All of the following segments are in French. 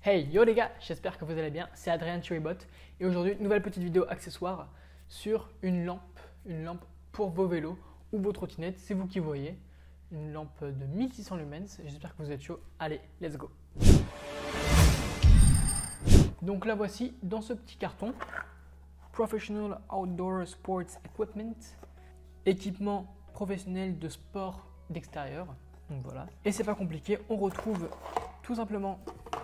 Hey yo les gars, j'espère que vous allez bien, c'est Adrien Chiribot et aujourd'hui nouvelle petite vidéo accessoire sur une lampe pour vos vélos ou vos trottinettes, c'est vous qui voyez, une lampe de 1600 lumens, j'espère que vous êtes chaud, allez let's go. Donc la voici dans ce petit carton, Professional Outdoor Sports Equipment, équipement professionnel de sport d'extérieur, donc voilà. Et c'est pas compliqué, on retrouve tout simplement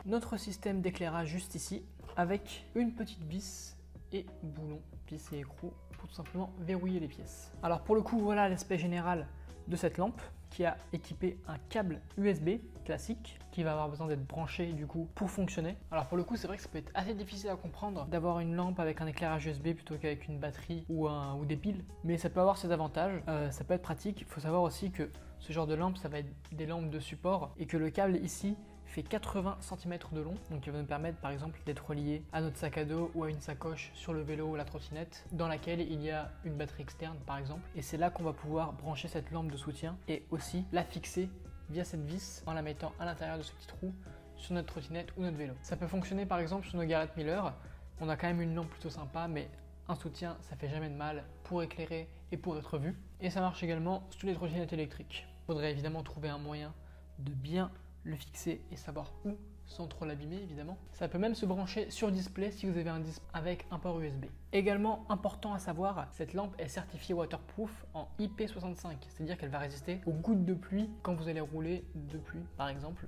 notre système d'éclairage juste ici avec une petite vis et boulon, vis et écrou pour tout simplement verrouiller les pièces. Alors pour le coup, voilà l'aspect général de cette lampe qui a équipé un câble USB classique qui va avoir besoin d'être branché du coup pour fonctionner. Alors pour le coup, c'est vrai que ça peut être assez difficile à comprendre d'avoir une lampe avec un éclairage USB plutôt qu'avec une batterie ou des piles, mais ça peut avoir ses avantages, ça peut être pratique. Il faut savoir aussi que ce genre de lampe, ça va être des lampes de support et que le câble ici fait 80 cm de long, donc il va nous permettre par exemple d'être relié à notre sac à dos ou à une sacoche sur le vélo ou la trottinette dans laquelle il y a une batterie externe par exemple, et c'est là qu'on va pouvoir brancher cette lampe de soutien et aussi la fixer via cette vis en la mettant à l'intérieur de ce petit trou sur notre trottinette ou notre vélo. Ça peut fonctionner par exemple sur nos Garrett Miller, on a quand même une lampe plutôt sympa, mais un soutien ça fait jamais de mal pour éclairer et pour être vu, et ça marche également sur les trottinettes électriques. Il faudrait évidemment trouver un moyen de bien le fixer et savoir où sans trop l'abîmer évidemment. Ça peut même se brancher sur display si vous avez un display avec un port USB. Également important à savoir, cette lampe est certifiée waterproof en IP65, c'est-à-dire qu'elle va résister aux gouttes de pluie quand vous allez rouler de pluie par exemple.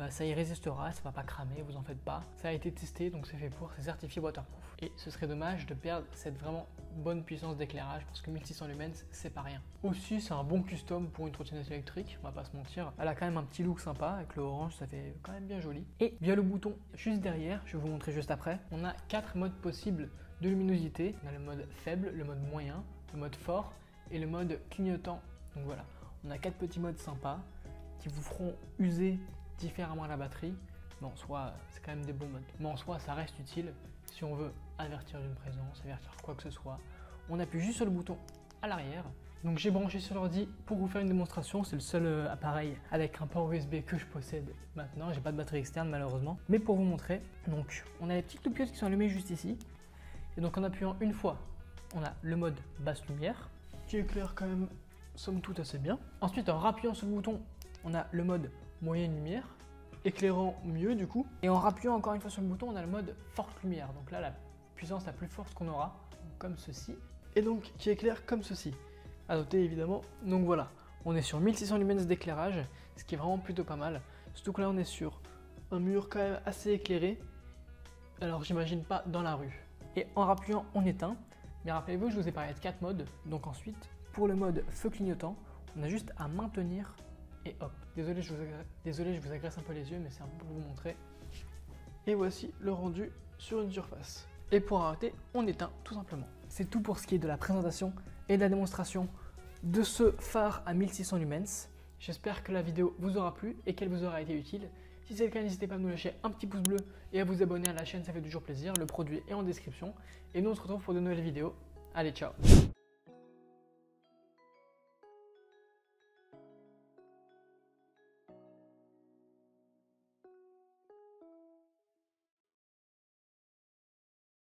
Ça y résistera, ça va pas cramer, vous en faites pas. Ça a été testé, donc c'est fait pour, c'est certifié waterproof. Et ce serait dommage de perdre cette vraiment bonne puissance d'éclairage parce que 1600 lumens, c'est pas rien. Aussi, c'est un bon custom pour une trottinette électrique, on va pas se mentir. Elle a quand même un petit look sympa, avec le orange, ça fait quand même bien joli. Et via le bouton juste derrière, je vais vous montrer juste après, on a 4 modes possibles de luminosité. On a le mode faible, le mode moyen, le mode fort et le mode clignotant. Donc voilà, on a 4 petits modes sympas qui vous feront user différemment la batterie, mais en soi c'est quand même des bons modes. Mais en soi ça reste utile si on veut avertir d'une présence, avertir quoi que ce soit. On appuie juste sur le bouton à l'arrière. Donc j'ai branché sur l'ordi pour vous faire une démonstration, c'est le seul appareil avec un port USB que je possède maintenant. J'ai pas de batterie externe malheureusement, mais pour vous montrer, donc on a les petites loupiottes qui sont allumées juste ici. Et donc en appuyant une fois, on a le mode basse lumière qui éclaire quand même somme toute assez bien. Ensuite en rappuyant sur le bouton, on a le mode moyenne lumière, éclairant mieux du coup. Et en rappuyant encore une fois sur le bouton, on a le mode forte lumière. Donc là, la puissance la plus forte qu'on aura, comme ceci. Et donc qui éclaire comme ceci. À noter évidemment. Donc voilà, on est sur 1600 lumens d'éclairage, ce qui est vraiment plutôt pas mal. Surtout que là, on est sur un mur quand même assez éclairé. Alors j'imagine pas dans la rue. Et en rappuyant, on éteint. Mais rappelez-vous, je vous ai parlé de 4 modes. Donc ensuite, pour le mode feu clignotant, on a juste à maintenir et hop. Désolé, je vous agresse un peu les yeux, mais c'est un peu pour vous montrer. Et voici le rendu sur une surface. Et pour arrêter, on éteint tout simplement. C'est tout pour ce qui est de la présentation et de la démonstration de ce phare à 1600 lumens. J'espère que la vidéo vous aura plu et qu'elle vous aura été utile. Si c'est le cas, n'hésitez pas à nous lâcher un petit pouce bleu et à vous abonner à la chaîne, ça fait toujours plaisir. Le produit est en description. Et nous, on se retrouve pour de nouvelles vidéos. Allez, ciao!